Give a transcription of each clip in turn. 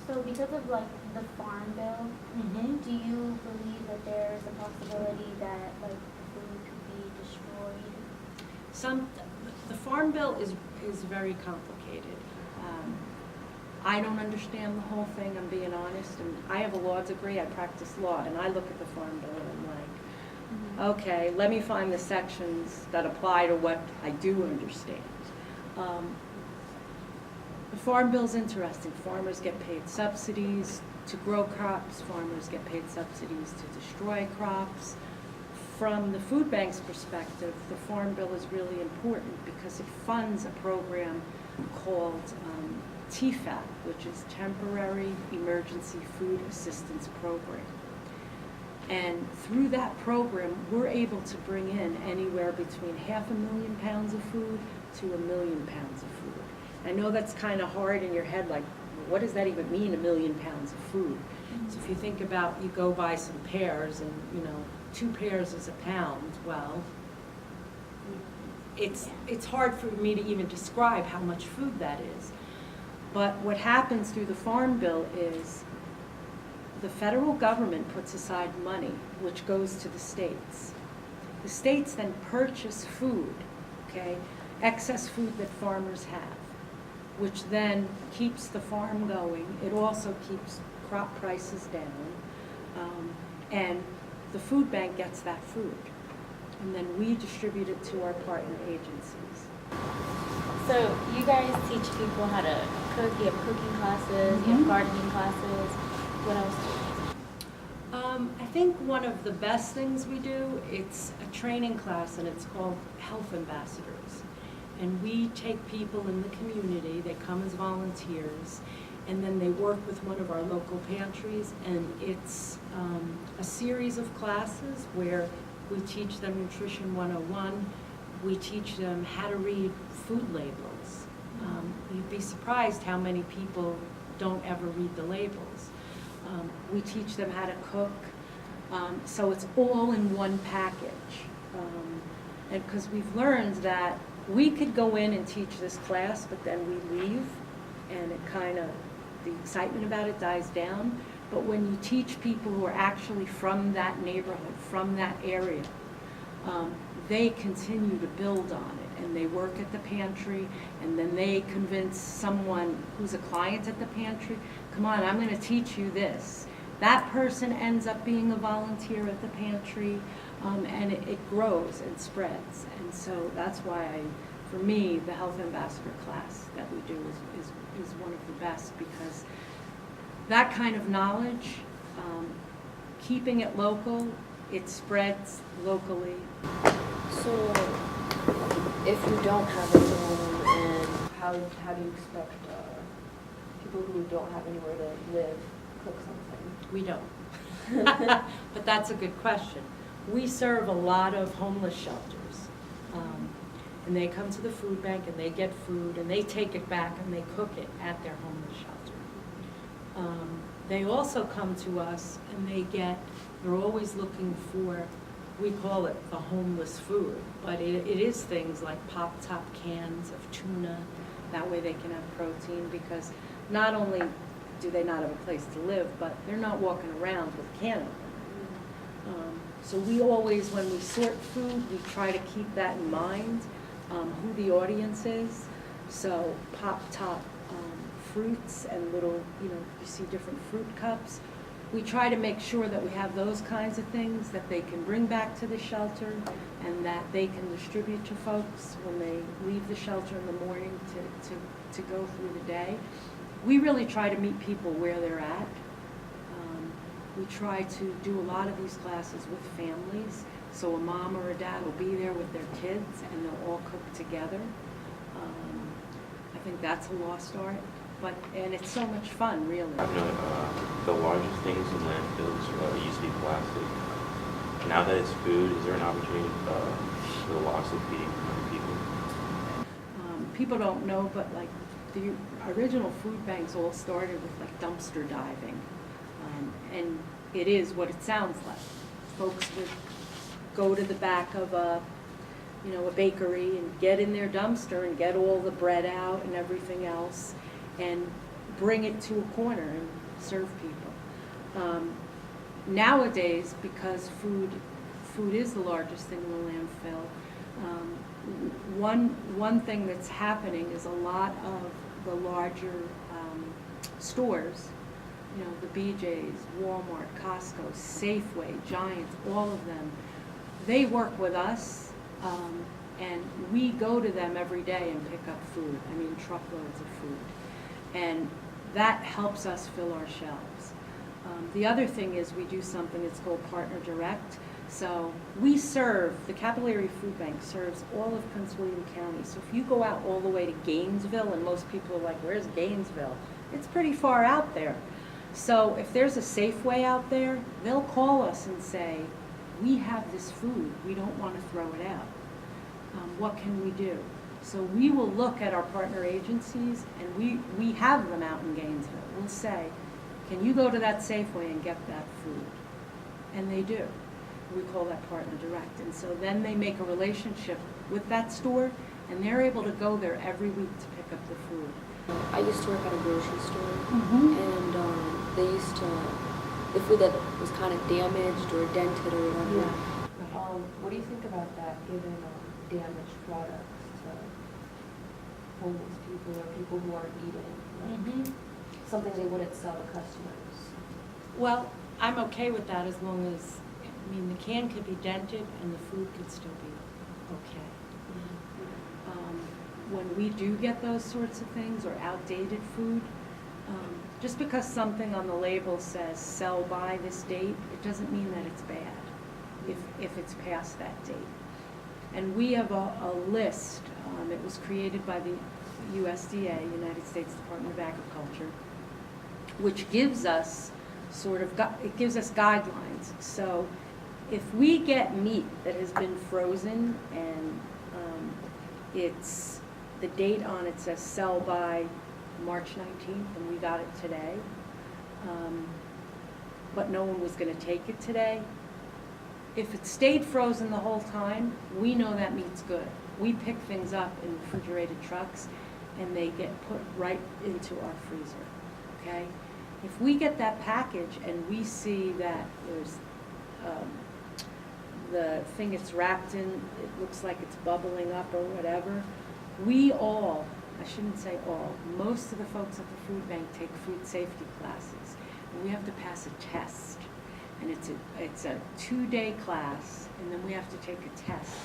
So because of like the farm bill, do you believe that there's a possibility that like food could be destroyed? The farm bill is very complicated. I don't understand the whole thing, I'm being honest, and I have a law degree, I practice law, and I look at the farm bill and I'm like, okay, let me find the sections that apply to what I do understand. The farm bill's interesting. Farmers get paid subsidies to grow crops, farmers get paid subsidies to destroy crops. From the food bank's perspective, the farm bill is really important because it funds a program called TFAP, which is Temporary Emergency Food Assistance Program. And through that program, we're able to bring in anywhere between 500,000 pounds of food to 1 million pounds of food. I know that's kind of hard in your head, like, what does that even mean, 1 million pounds of food? So if you think about, you go buy some pears and, 2 pears is a pound, well, it's hard for me to even describe how much food that is. But what happens through the Farm Bill is the federal government puts aside money, which goes to the states. The states then purchase food, okay, excess food that farmers have, which then keeps the farm going. It also keeps crop prices down, and the food bank gets that food. And then we distribute it to our partner agencies. So you guys teach people how to cook, you have cooking classes, you have gardening classes. What else do you I think one of the best things we do, it's a training class and it's called Health Ambassadors. And we take people in the community, they come as volunteers, and then they work with one of our local pantries, and it's a series of classes where we teach them Nutrition 101, we teach them how to read food labels. You'd be surprised how many people don't ever read the labels. We teach them how to cook, so it's all in one package. And because we've learned that we could go in and teach this class, but then we leave, and it kind of, the excitement about it dies down. But when you teach people who are actually from that neighborhood, from that area, they continue to build on it, and they work at the pantry, and then they convince someone who's a client at the pantry, come on, I'm going to teach you this. That person ends up being a volunteer at the pantry, and it grows and spreads. And so that's why, for me, the Health Ambassador class that we do is one of the best, because that kind of knowledge, keeping it local, it spreads locally. So, if you don't have a home, and how do you expect people who don't have anywhere to live cook something? We don't. But that's a good question. We serve a lot of homeless shelters. And they come to the food bank and they get food and they take it back and they cook it at their homeless shelter. They also come to us and they're always looking for, we call it the homeless food, but it is things like pop-top cans of tuna. That way they can have protein, because not only do they not have a place to live, but they're not walking around with a can opener. So we always, when we sort food, we try to keep that in mind, who the audience is. So pop-top fruits and little, you see different fruit cups. We try to make sure that we have those kinds of things that they can bring back to the shelter and that they can distribute to folks when they leave the shelter in the morning to go through the day. We really try to meet people where they're at. We try to do a lot of these classes with families, so a mom or a dad will be there with their kids and they'll all cook together. I think that's a lost art, and it's so much fun, really. I know the largest things in landfills used to be plastic. Now that it's food, is there an opportunity for the loss of feeding other people? People don't know, but like the original food banks all started with like dumpster diving. And it is what it sounds like. Folks would go to the back of a bakery and get in their dumpster and get all the bread out and everything else, and bring it to a corner and serve people. Nowadays, because food is the largest thing in the landfill, one thing that's happening is a lot of the larger stores, you know, the BJ's, Walmart, Costco, Safeway, Giants, all of them, they work with us, and we go to them every day and pick up food. I mean, truckloads of food. And that helps us fill our shelves. The other thing is we do something that's called Partner Direct. So we serve, the Capital Area Food Bank serves all of Prince William County. So if you go out all the way to Gainesville, and most people are like, where's Gainesville? It's pretty far out there. So if there's a Safeway out there, they'll call us and say, we have this food, we don't want to throw it out. What can we do? So we will look at our partner agencies, and we have them out in Gainesville. We'll say, can you go to that Safeway and get that food? And they do. We call that Partner Direct. And so then they make a relationship with that store, and they're able to go there every week to pick up the food. I used to work at a grocery store, Mm-hmm. and they used to, the food that was kind of damaged or dented or whatever. Yeah. What do you think about that, given damaged products to homeless people or people who aren't eating? Like, Mm-hmm. something they wouldn't sell to customers. Well, I'm okay with that as long as, I mean, the can could be dented and the food could still be okay. When we do get those sorts of things, or outdated food, just because something on the label says sell by this date, it doesn't mean that it's bad if it's past that date. And we have a list, it was created by the USDA, United States Department of Agriculture, which gives us it gives us guidelines. So if we get meat that has been frozen and it's, the date on it says sell by March 19th, and we got it today, but no one was going to take it today. If it stayed frozen the whole time, we know that meat's good. We pick things up in refrigerated trucks, and they get put right into our freezer, okay? If we get that package and we see that there's the thing it's wrapped in, it looks like it's bubbling up or whatever, we all, I shouldn't say all, most of the folks at the food bank take food safety classes, and we have to pass a test. And it's a 2-day class, and then we have to take a test.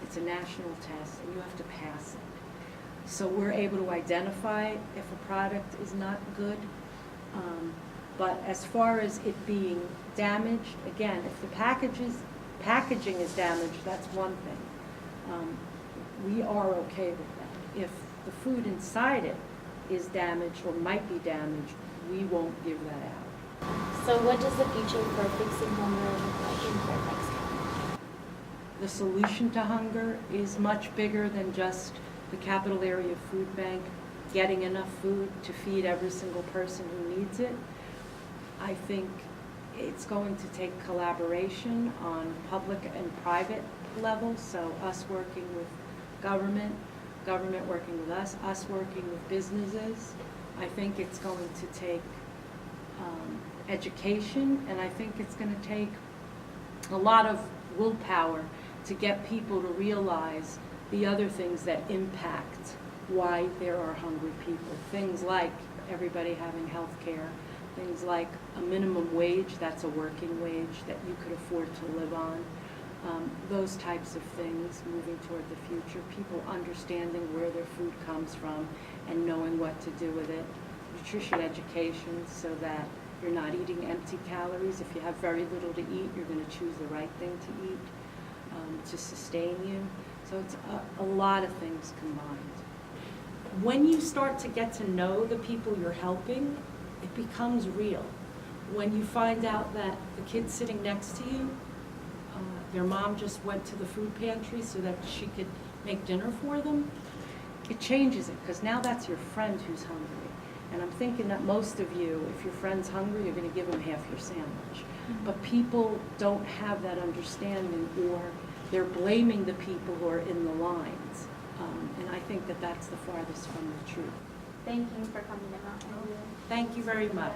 It's a national test, and you have to pass it. So we're able to identify if a product is not good. But as far as it being damaged, again, if the packaging is damaged, that's one thing. We are okay with that. If the food inside it is damaged or might be damaged, we won't give that out. So what does the future for fixing hunger look like in Fairfax County? The solution to hunger is much bigger than just the Capital Area Food Bank getting enough food to feed every single person who needs it. I think it's going to take collaboration on public and private levels, so us working with government working with us working with businesses. I think it's going to take education, and I think it's going to take a lot of willpower to get people to realize the other things that impact why there are hungry people. Things like everybody having health care, things like a minimum wage, that's a working wage that you could afford to live on. Those types of things moving toward the future, people understanding where their food comes from and knowing what to do with it. Nutrition education, so that you're not eating empty calories. If you have very little to eat, you're going to choose the right thing to eat to sustain you. So it's a lot of things combined. When you start to get to know the people you're helping, it becomes real. When you find out that the kid sitting next to you, their mom just went to the food pantry so that she could make dinner for them, it changes it, because now that's your friend who's hungry. And I'm thinking that most of you, if your friend's hungry, you're going to give them half your sandwich. Mm-hmm. But people don't have that understanding, or they're blaming the people who are in the lines. And I think that that's the farthest from the truth. Thank you for coming to Mountain View. Thank you very much.